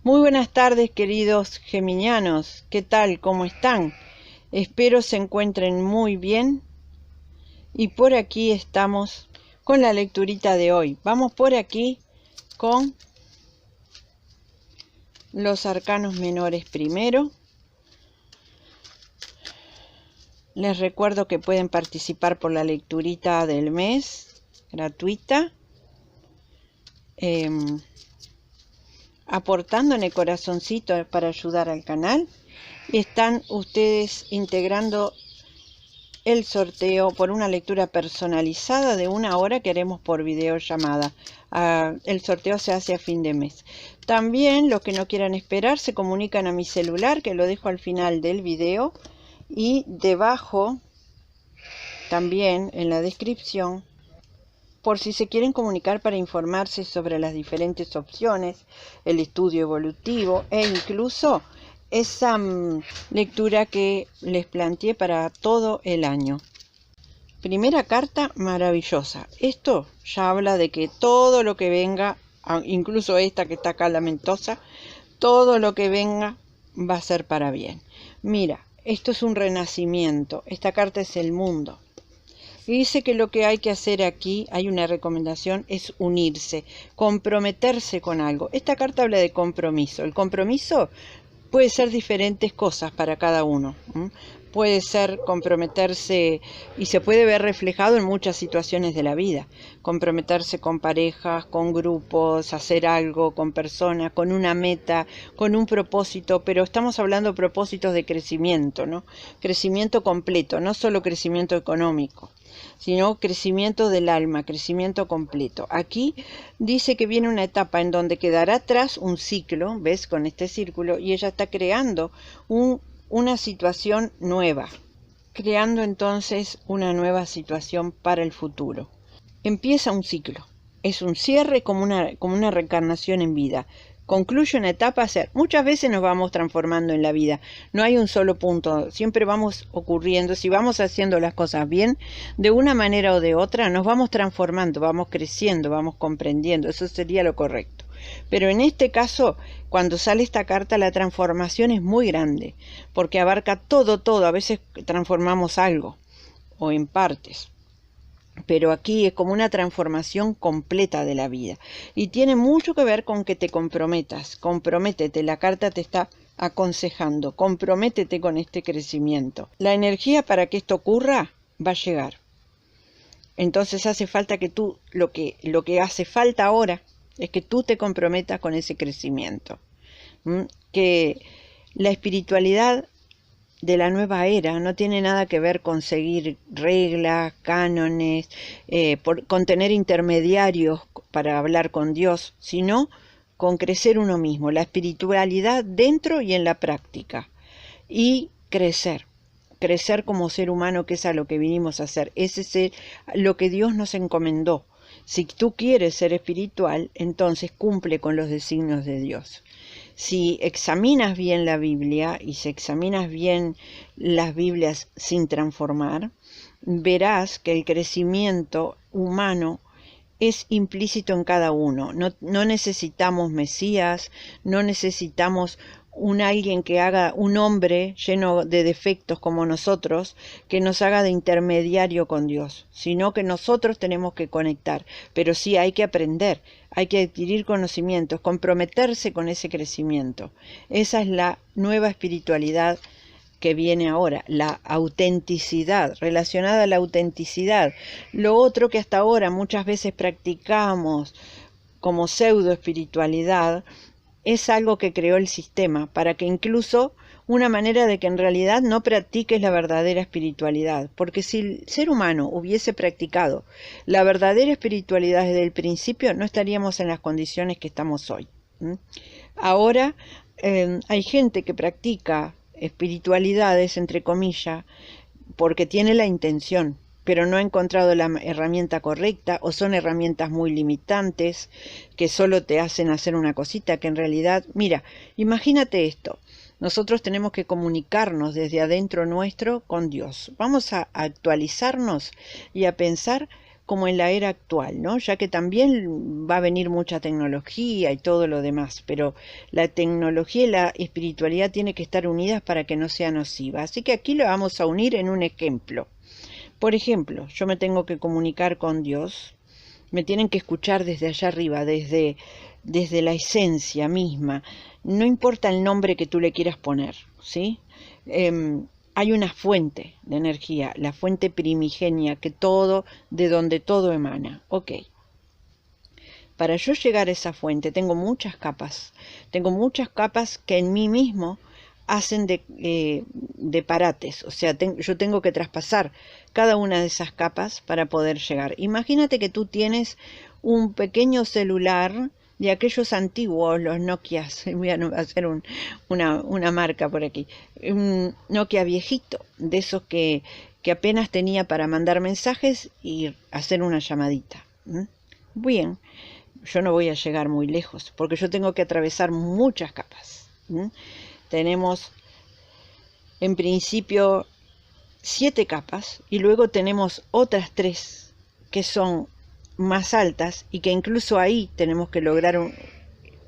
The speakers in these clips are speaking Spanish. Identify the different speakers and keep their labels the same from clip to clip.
Speaker 1: Muy buenas tardes, queridos geminianos. ¿Qué tal? ¿Cómo están? Espero se encuentren muy bien. Y por aquí estamos con la lecturita de hoy. Vamos por aquí con los arcanos menores primero. Les recuerdo que pueden participar por la lecturita del mes, gratuita. Aportando en el corazoncito para ayudar al canal. Y están ustedes integrando el sorteo por una lectura personalizada de 1 hora que haremos por videollamada. El sorteo se hace a fin de mes. También los que no quieran esperar se comunican a mi celular, que lo dejo al final del video, y debajo también en la descripción, por si se quieren comunicar para informarse sobre las diferentes opciones, el estudio evolutivo e incluso esa lectura que les planteé para todo el año. Primera carta maravillosa. Esto ya habla de que todo lo que venga, incluso esta que está acá lamentosa, todo lo que venga va a ser para bien. Mira, esto es un renacimiento. Esta carta es el mundo. Y dice que lo que hay que hacer aquí, hay una recomendación, es unirse, comprometerse con algo. Esta carta habla de compromiso. El compromiso puede ser diferentes cosas para cada uno. Puede ser comprometerse, y se puede ver reflejado en muchas situaciones de la vida. Comprometerse con parejas, con grupos, hacer algo, con personas, con una meta, con un propósito, pero estamos hablando de propósitos de crecimiento, ¿no? Crecimiento completo, no solo crecimiento económico, sino crecimiento del alma, crecimiento completo. Aquí dice que viene una etapa en donde quedará atrás un ciclo, ¿ves? Con este círculo, y ella está creando una situación nueva, creando entonces una nueva situación para el futuro. Empieza un ciclo, es un cierre como una reencarnación en vida. Concluye una etapa. Muchas veces nos vamos transformando en la vida, no hay un solo punto, siempre vamos ocurriendo. Si vamos haciendo las cosas bien, de una manera o de otra, nos vamos transformando, vamos creciendo, vamos comprendiendo, eso sería lo correcto. Pero en este caso, cuando sale esta carta, la transformación es muy grande, porque abarca todo, a veces transformamos algo, o en partes. Pero aquí es como una transformación completa de la vida. Y tiene mucho que ver con que te comprometas. Comprométete, la carta te está aconsejando. Comprométete con este crecimiento. La energía para que esto ocurra va a llegar. Entonces hace falta que tú, lo que hace falta ahora es que tú te comprometas con ese crecimiento. Que la espiritualidad de la nueva era no tiene nada que ver con seguir reglas, cánones, con tener intermediarios para hablar con Dios, sino con crecer uno mismo, la espiritualidad dentro y en la práctica, y crecer como ser humano, que es a lo que vinimos a hacer. Ese es lo que Dios nos encomendó. Si tú quieres ser espiritual, entonces cumple con los designios de Dios. Si examinas bien la Biblia y si examinas bien las Biblias sin transformar, verás que el crecimiento humano es implícito en cada uno. No necesitamos Mesías, no necesitamos alguien que haga, un hombre lleno de defectos como nosotros, que nos haga de intermediario con Dios, sino que nosotros tenemos que conectar. Pero sí hay que aprender, hay que adquirir conocimientos, comprometerse con ese crecimiento. Esa es la nueva espiritualidad que viene ahora, la autenticidad, relacionada a la autenticidad. Lo otro que hasta ahora muchas veces practicamos como pseudo espiritualidad, es algo que creó el sistema, para que incluso una manera de que en realidad no practiques la verdadera espiritualidad. Porque si el ser humano hubiese practicado la verdadera espiritualidad desde el principio, no estaríamos en las condiciones que estamos hoy. Ahora hay gente que practica espiritualidades, entre comillas, porque tiene la intención, pero no ha encontrado la herramienta correcta, o son herramientas muy limitantes que solo te hacen hacer una cosita que en realidad, mira, imagínate esto, nosotros tenemos que comunicarnos desde adentro nuestro con Dios. Vamos a actualizarnos y a pensar como en la era actual, ¿no? Ya que también va a venir mucha tecnología y todo lo demás, pero la tecnología y la espiritualidad tienen que estar unidas para que no sea nociva. Así que aquí lo vamos a unir en un ejemplo. Por ejemplo, yo me tengo que comunicar con Dios, me tienen que escuchar desde allá arriba, desde la esencia misma. No importa el nombre que tú le quieras poner, ¿sí? Hay una fuente de energía, la fuente primigenia, de donde todo emana. Ok. Para yo llegar a esa fuente tengo muchas capas que en mí mismo hacen de parates, o sea, yo tengo que traspasar cada una de esas capas para poder llegar. Imagínate que tú tienes un pequeño celular de aquellos antiguos, los Nokias, voy a hacer una marca por aquí, un Nokia viejito, de esos que apenas tenía para mandar mensajes y hacer una llamadita. Bien, yo no voy a llegar muy lejos, porque yo tengo que atravesar muchas capas. Tenemos en principio 7 capas y luego tenemos otras 3 que son más altas y que incluso ahí tenemos que lograr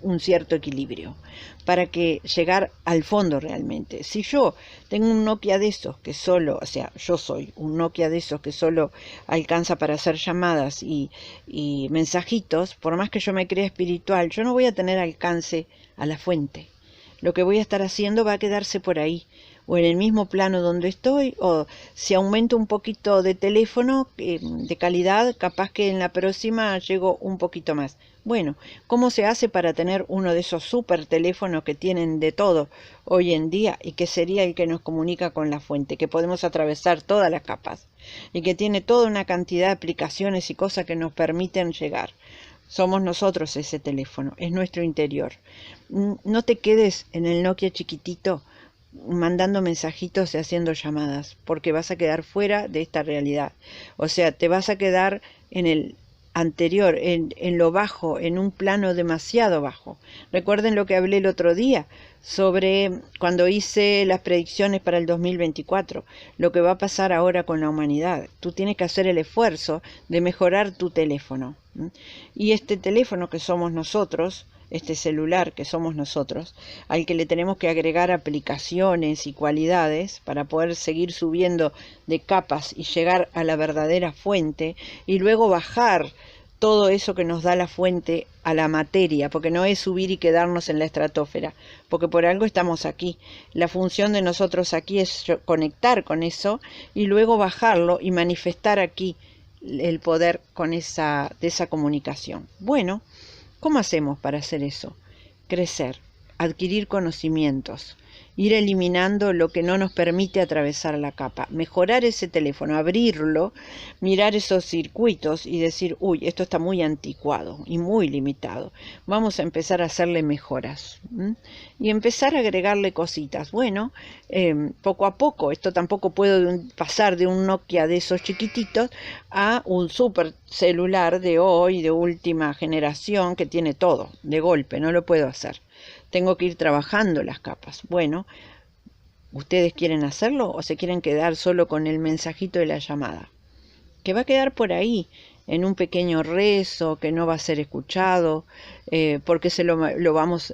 Speaker 1: un cierto equilibrio para que llegar al fondo realmente. Si yo tengo un Nokia de esos que solo, o sea, yo soy un Nokia de esos que solo alcanza para hacer llamadas y mensajitos, por más que yo me crea espiritual, yo no voy a tener alcance a la fuente. Lo que voy a estar haciendo va a quedarse por ahí, o en el mismo plano donde estoy, o si aumento un poquito de teléfono de calidad, capaz que en la próxima llego un poquito más. Bueno, ¿cómo se hace para tener uno de esos super teléfonos que tienen de todo hoy en día y que sería el que nos comunica con la fuente, que podemos atravesar todas las capas y que tiene toda una cantidad de aplicaciones y cosas que nos permiten llegar? Somos nosotros ese teléfono, es nuestro interior. No te quedes en el Nokia chiquitito mandando mensajitos y haciendo llamadas, porque vas a quedar fuera de esta realidad. O sea, te vas a quedar en el anterior, en lo bajo, en un plano demasiado bajo. Recuerden lo que hablé el otro día sobre cuando hice las predicciones para el 2024, lo que va a pasar ahora con la humanidad. Tú tienes que hacer el esfuerzo de mejorar tu teléfono. Y este teléfono que somos nosotros, este celular que somos nosotros, al que le tenemos que agregar aplicaciones y cualidades para poder seguir subiendo de capas y llegar a la verdadera fuente y luego bajar todo eso que nos da la fuente a la materia, porque no es subir y quedarnos en la estratosfera, porque por algo estamos aquí. La función de nosotros aquí es conectar con eso y luego bajarlo y manifestar aquí el poder de esa comunicación. Bueno, ¿cómo hacemos para hacer eso? Crecer, adquirir conocimientos, ir eliminando lo que no nos permite atravesar la capa, mejorar ese teléfono, abrirlo, mirar esos circuitos y decir, uy, esto está muy anticuado y muy limitado. Vamos a empezar a hacerle mejoras y empezar a agregarle cositas. Bueno, poco a poco, esto tampoco puedo pasar de un Nokia de esos chiquititos a un super celular de hoy, de última generación, que tiene todo de golpe, no lo puedo hacer. Tengo que ir trabajando las capas. Bueno, ¿ustedes quieren hacerlo o se quieren quedar solo con el mensajito de la llamada? Que va a quedar por ahí, en un pequeño rezo que no va a ser escuchado, porque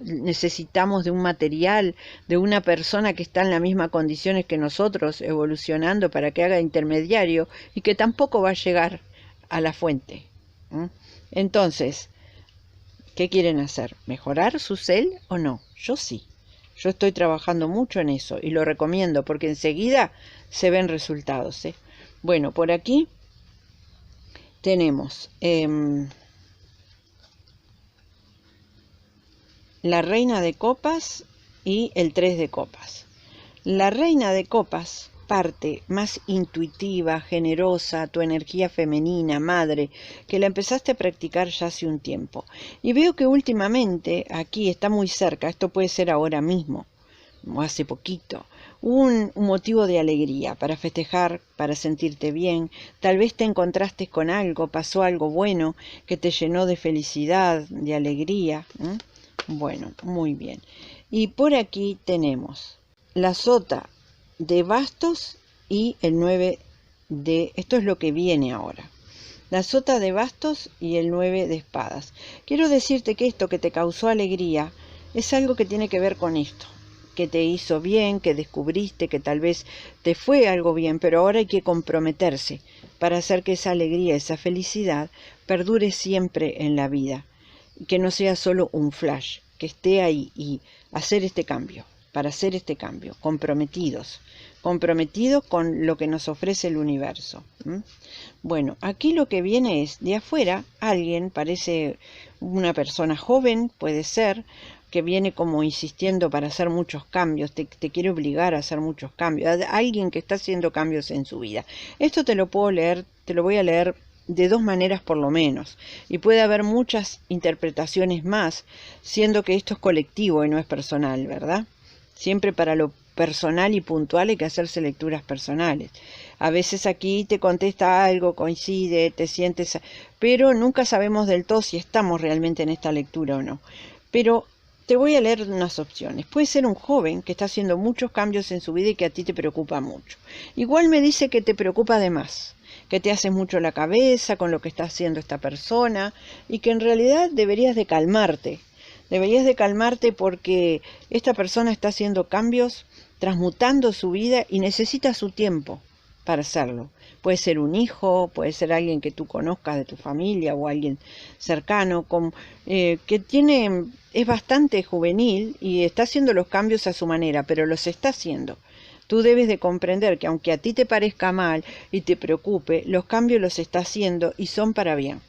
Speaker 1: necesitamos de un material, de una persona que está en las mismas condiciones que nosotros, evolucionando para que haga intermediario y que tampoco va a llegar a la fuente. Entonces, ¿qué quieren hacer? ¿Mejorar su cel o no? Yo sí. Yo estoy trabajando mucho en eso y lo recomiendo porque enseguida se ven resultados. Bueno, por aquí tenemos la reina de copas y el 3 de copas. La reina de copas, parte más intuitiva, generosa, tu energía femenina, madre, que la empezaste a practicar ya hace un tiempo. Y veo que últimamente, aquí está muy cerca, esto puede ser ahora mismo, o hace poquito, un motivo de alegría para festejar, para sentirte bien. Tal vez te encontraste con algo, pasó algo bueno que te llenó de felicidad, de alegría. Bueno, muy bien. Y por aquí tenemos la sota de bastos y el 9 de... Esto es lo que viene ahora. la sota de bastos y el 9 de espadas. Quiero decirte que esto que te causó alegría es algo que tiene que ver con esto, que te hizo bien, que descubriste, que tal vez te fue algo bien, pero ahora hay que comprometerse para hacer que esa alegría, esa felicidad perdure siempre en la vida, que no sea solo un flash, que esté ahí y hacer este cambio, para hacer este cambio, comprometidos con lo que nos ofrece el universo. Bueno, aquí lo que viene es de afuera, alguien, parece una persona joven, puede ser, que viene como insistiendo para hacer muchos cambios, te quiere obligar a hacer muchos cambios, alguien que está haciendo cambios en su vida. Esto te lo puedo leer, te lo voy a leer de dos maneras por lo menos, y puede haber muchas interpretaciones más, siendo que esto es colectivo y no es personal, ¿verdad? Siempre para lo personal y puntual hay que hacerse lecturas personales. A veces aquí te contesta algo, coincide, te sientes, pero nunca sabemos del todo si estamos realmente en esta lectura o no. Pero te voy a leer unas opciones. Puede ser un joven que está haciendo muchos cambios en su vida y que a ti te preocupa mucho. Igual me dice que te preocupa de más, que te hace mucho la cabeza con lo que está haciendo esta persona y que en realidad deberías de calmarte. Deberías de calmarte porque esta persona está haciendo cambios, transmutando su vida y necesita su tiempo para hacerlo. Puede ser un hijo, puede ser alguien que tú conozcas de tu familia o alguien cercano, que es bastante juvenil y está haciendo los cambios a su manera, pero los está haciendo. Tú debes de comprender que aunque a ti te parezca mal y te preocupe, los cambios los está haciendo y son para bien.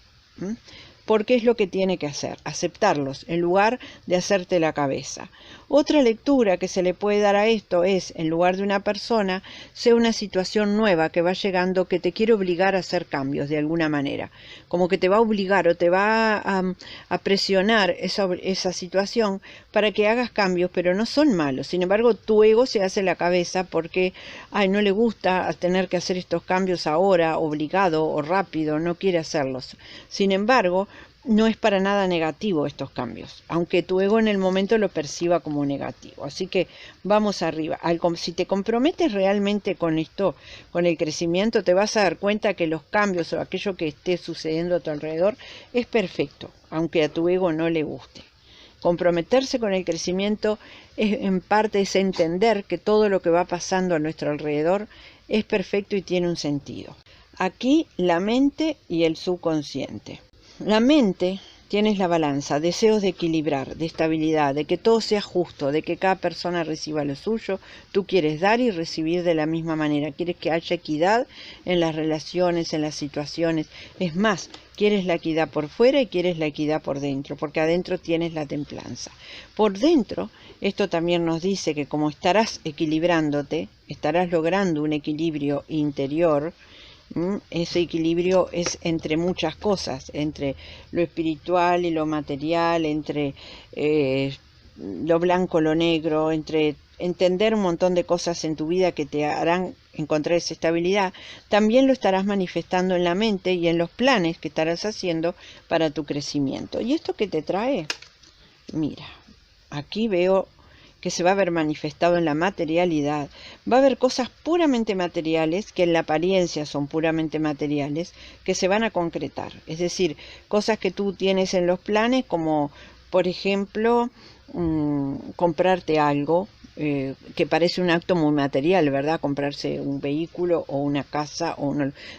Speaker 1: Porque es lo que tiene que hacer, aceptarlos, en lugar de hacerte la cabeza. Otra lectura que se le puede dar a esto es, en lugar de una persona, sea una situación nueva que va llegando que te quiere obligar a hacer cambios de alguna manera. Como que te va a obligar o te va a presionar esa situación para que hagas cambios, pero no son malos. Sin embargo, tu ego se hace la cabeza porque no le gusta tener que hacer estos cambios ahora, obligado o rápido, no quiere hacerlos. Sin embargo, no es para nada negativo estos cambios, aunque tu ego en el momento lo perciba como negativo. Así que vamos arriba. Si te comprometes realmente con esto, con el crecimiento, te vas a dar cuenta que los cambios o aquello que esté sucediendo a tu alrededor es perfecto, aunque a tu ego no le guste. Comprometerse con el crecimiento en parte es entender que todo lo que va pasando a nuestro alrededor es perfecto y tiene un sentido. Aquí la mente y el subconsciente. La mente tienes la balanza, deseos de equilibrar, de estabilidad, de que todo sea justo, de que cada persona reciba lo suyo. Tú quieres dar y recibir de la misma manera, quieres que haya equidad en las relaciones, en las situaciones. Es más, quieres la equidad por fuera y quieres la equidad por dentro, porque adentro tienes la templanza. Por dentro, esto también nos dice que como estarás equilibrándote, estarás logrando un equilibrio interior. Ese equilibrio es entre muchas cosas, entre lo espiritual y lo material, entre lo blanco, lo negro, entre entender un montón de cosas en tu vida que te harán encontrar esa estabilidad. También lo estarás manifestando en la mente y en los planes que estarás haciendo para tu crecimiento. ¿Y esto qué te trae? Mira, aquí veo que se va a ver manifestado en la materialidad. Va a haber cosas puramente materiales, que en la apariencia son puramente materiales, que se van a concretar. Es decir, cosas que tú tienes en los planes, como por ejemplo, comprarte algo, que parece un acto muy material, ¿verdad? Comprarse un vehículo o una casa,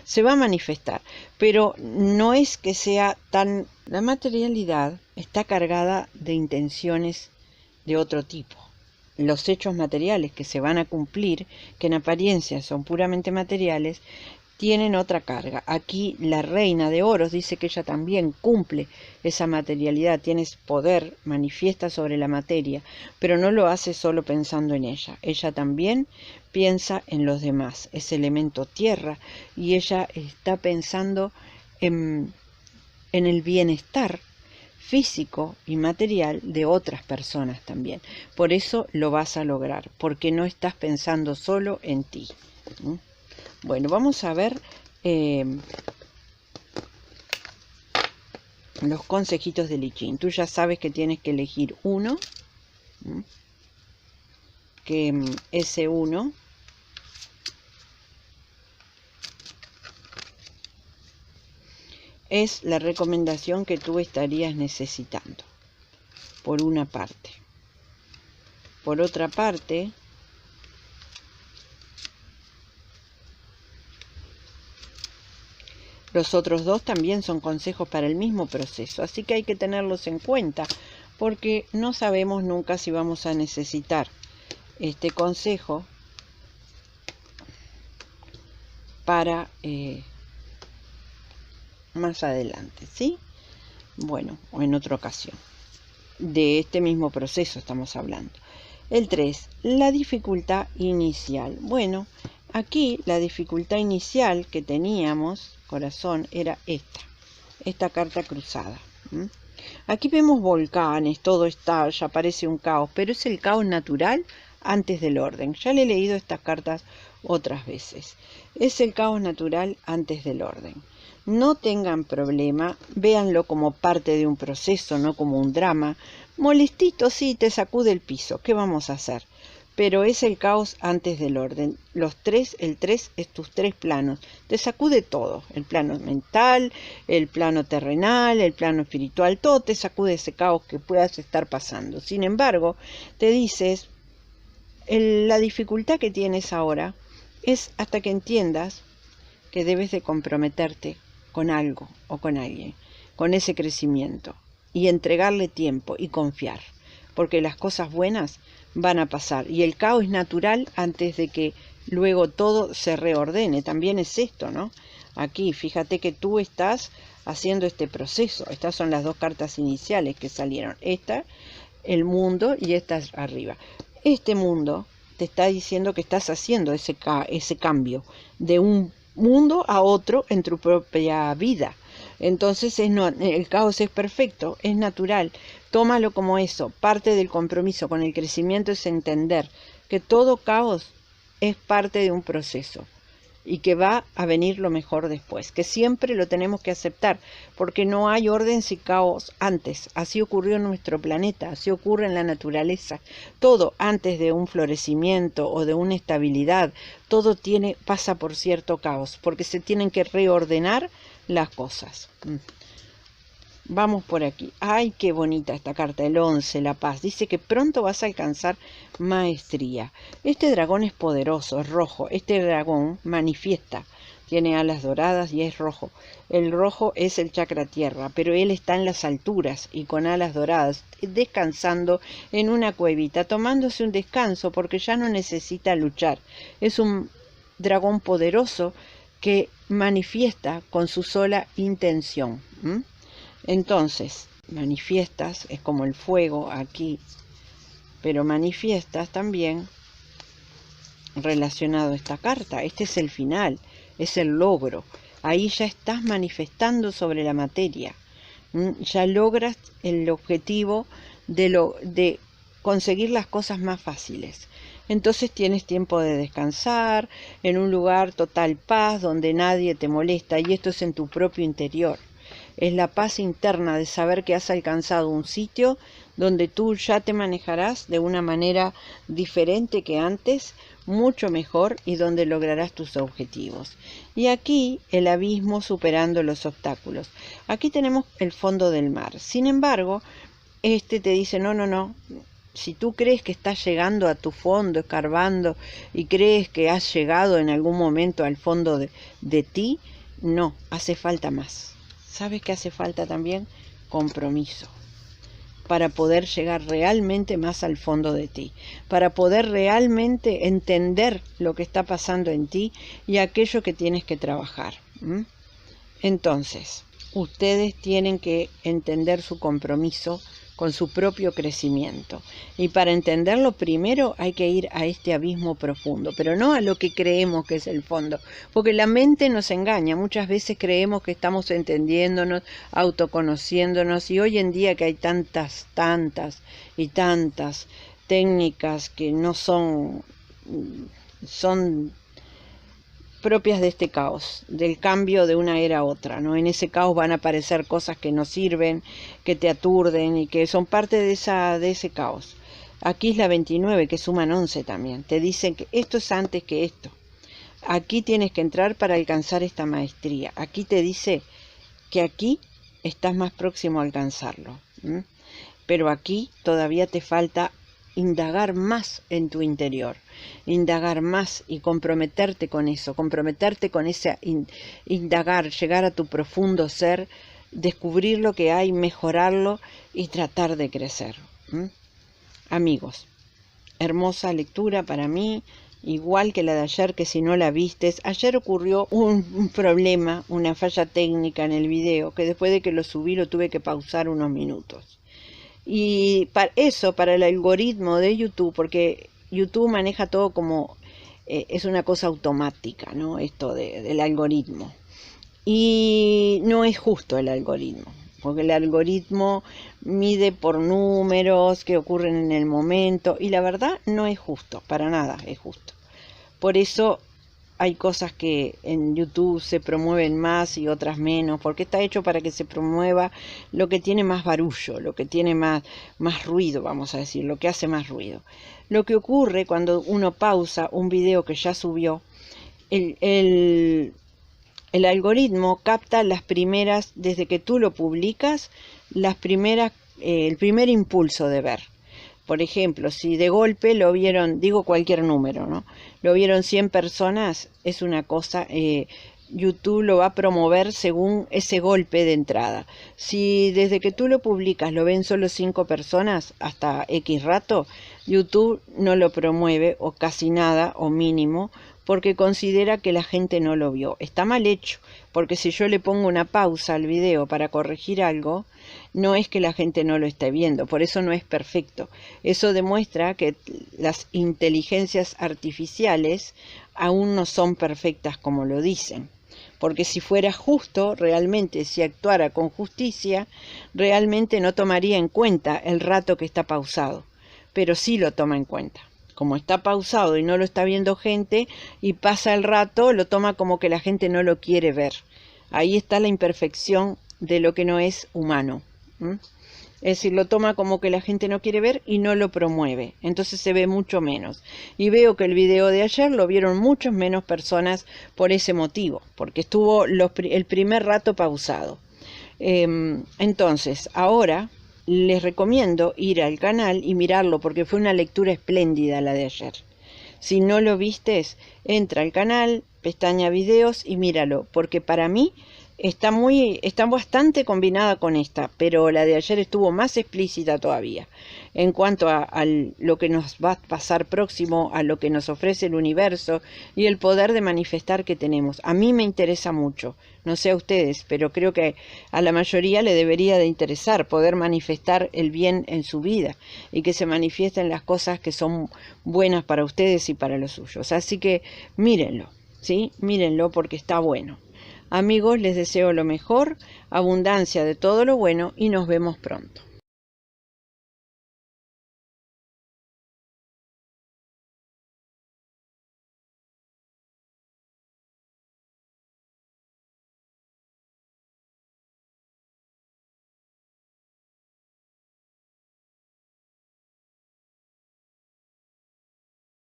Speaker 1: se va a manifestar. Pero no es que sea tan... La materialidad está cargada de intenciones de otro tipo. Los hechos materiales que se van a cumplir, que en apariencia son puramente materiales, tienen otra carga. Aquí la reina de oros dice que ella también cumple esa materialidad, tiene poder, manifiesta sobre la materia, pero no lo hace solo pensando en ella. Ella también piensa en los demás, es elemento tierra y ella está pensando en el bienestar físico y material de otras personas también. Por eso lo vas a lograr, porque no estás pensando solo en ti. Bueno, vamos a ver los consejitos de I Ching. Tú ya sabes que tienes que elegir uno, que ese uno es la recomendación que tú estarías necesitando, por una parte. Por otra parte, los otros dos también son consejos para el mismo proceso, así que hay que tenerlos en cuenta, porque no sabemos nunca si vamos a necesitar este consejo para más adelante, ¿sí? Bueno, o en otra ocasión. De este mismo proceso estamos hablando. El 3, la dificultad inicial. Bueno, aquí la dificultad inicial que teníamos, corazón, era esta carta cruzada. Aquí vemos volcanes, todo estalla, parece un caos, pero es el caos natural antes del orden. Ya le he leído estas cartas otras veces. Es el caos natural antes del orden. No tengan problema, véanlo como parte de un proceso, no como un drama. Molestito, sí, te sacude el piso, ¿qué vamos a hacer? Pero es el caos antes del orden. El 3 es tus 3 planos. Te sacude todo, el plano mental, el plano terrenal, el plano espiritual, todo te sacude ese caos que puedas estar pasando. Sin embargo, te dices, la dificultad que tienes ahora es hasta que entiendas que debes de comprometerte con algo o con alguien, con ese crecimiento, y entregarle tiempo y confiar, porque las cosas buenas van a pasar, y el caos es natural antes de que luego todo se reordene. También es esto, ¿no? Aquí, fíjate que tú estás haciendo este proceso. Estas son las 2 cartas iniciales que salieron. Esta, el mundo, y esta arriba. Este mundo te está diciendo que estás haciendo ese cambio de un mundo a otro en tu propia vida. Entonces el caos es perfecto, es natural. Tómalo como eso. Parte del compromiso con el crecimiento es entender que todo caos es parte de un proceso y que va a venir lo mejor después, que siempre lo tenemos que aceptar, porque no hay orden sin caos antes. Así ocurrió en nuestro planeta, así ocurre en la naturaleza. Todo antes de un florecimiento o de una estabilidad, todo pasa por cierto caos, porque se tienen que reordenar las cosas. Vamos por aquí. ¡Ay, qué bonita esta carta! El 11, la paz. Dice que pronto vas a alcanzar maestría. Este dragón es poderoso, es rojo. Este dragón manifiesta. Tiene alas doradas y es rojo. El rojo es el chakra tierra, pero él está en las alturas y con alas doradas, descansando en una cuevita, tomándose un descanso porque ya no necesita luchar. Es un dragón poderoso que manifiesta con su sola intención. Entonces, manifiestas, es como el fuego aquí, pero manifiestas también relacionado a esta carta. Este es el final, es el logro. Ahí ya estás manifestando sobre la materia. Ya logras el objetivo de conseguir las cosas más fáciles. Entonces tienes tiempo de descansar en un lugar total paz donde nadie te molesta, y esto es en tu propio interior. Es la paz interna de saber que has alcanzado un sitio donde tú ya te manejarás de una manera diferente que antes, mucho mejor, y donde lograrás tus objetivos. Y aquí el abismo superando los obstáculos. Aquí tenemos el fondo del mar. Sin embargo, te dice, no. Si tú crees que estás llegando a tu fondo, escarbando, y crees que has llegado en algún momento al fondo de ti, no, hace falta más. ¿Sabes qué hace falta también? Compromiso. Para poder llegar realmente más al fondo de ti. Para poder realmente entender lo que está pasando en ti y aquello que tienes que trabajar. Entonces, ustedes tienen que entender su compromiso con su propio crecimiento. Y para entenderlo primero hay que ir a este abismo profundo, pero no a lo que creemos que es el fondo, porque la mente nos engaña. Muchas veces creemos que estamos entendiéndonos, autoconociéndonos, y hoy en día que hay tantas y tantas técnicas que no son propias de este caos, del cambio de una era a otra, ¿no? En ese caos van a aparecer cosas que no sirven, que te aturden y que son parte de ese caos. Aquí es la 29, que suman 11 también. Te dicen que esto es antes que esto. Aquí tienes que entrar para alcanzar esta maestría. Aquí te dice que aquí estás más próximo a alcanzarlo. Pero aquí todavía te falta indagar más en tu interior, indagar más y comprometerte con eso, comprometerte con ese indagar, llegar a tu profundo ser, descubrir lo que hay, mejorarlo y tratar de crecer. Amigos, hermosa lectura para mí, igual que la de ayer, que si no la vistes, ayer ocurrió un problema, una falla técnica en el video, que después de que lo subí lo tuve que pausar unos minutos. Y para eso, para el algoritmo de YouTube, porque YouTube maneja todo como, es una cosa automática, ¿no? Esto del algoritmo. Y no es justo el algoritmo, porque el algoritmo mide por números que ocurren en el momento, y la verdad no es justo, para nada es justo. Por eso hay cosas que en YouTube se promueven más y otras menos, porque está hecho para que se promueva lo que tiene más barullo, lo que tiene más ruido, vamos a decir, lo que hace más ruido. Lo que ocurre cuando uno pausa un video que ya subió, el algoritmo capta las primeras, desde que tú lo publicas, las primeras, el primer impulso de ver. Por ejemplo, si de golpe lo vieron, digo cualquier número, ¿no? Lo vieron 100 personas, es una cosa, YouTube lo va a promover según ese golpe de entrada. Si desde que tú lo publicas lo ven solo 5 personas hasta X rato, YouTube no lo promueve o casi nada o mínimo, porque considera que la gente no lo vio. Está mal hecho, porque si yo le pongo una pausa al video para corregir algo, no es que la gente no lo esté viendo, por eso no es perfecto. Eso demuestra que las inteligencias artificiales aún no son perfectas como lo dicen. Porque si fuera justo, realmente, si actuara con justicia, realmente no tomaría en cuenta el rato que está pausado, pero sí lo toma en cuenta. Como está pausado y no lo está viendo gente y pasa el rato, lo toma como que la gente no lo quiere ver. Ahí está la imperfección de lo que no es humano. Es decir, lo toma como que la gente no quiere ver y no lo promueve. Entonces se ve mucho menos. Y veo que el video de ayer lo vieron muchas menos personas por ese motivo, porque estuvo el primer rato pausado. Entonces, ahora les recomiendo ir al canal y mirarlo, porque fue una lectura espléndida la de ayer. Si no lo vistes, entra al canal, pestaña videos y míralo, porque para mí está bastante combinada con esta, pero la de ayer estuvo más explícita todavía en cuanto a lo que nos va a pasar próximo, a lo que nos ofrece el universo y el poder de manifestar que tenemos. A mí me interesa mucho, no sé a ustedes, pero creo que a la mayoría le debería de interesar poder manifestar el bien en su vida y que se manifiesten las cosas que son buenas para ustedes y para los suyos. Así que mírenlo, ¿sí? Mírenlo porque está bueno. Amigos, les deseo lo mejor, abundancia de todo lo bueno y nos vemos pronto.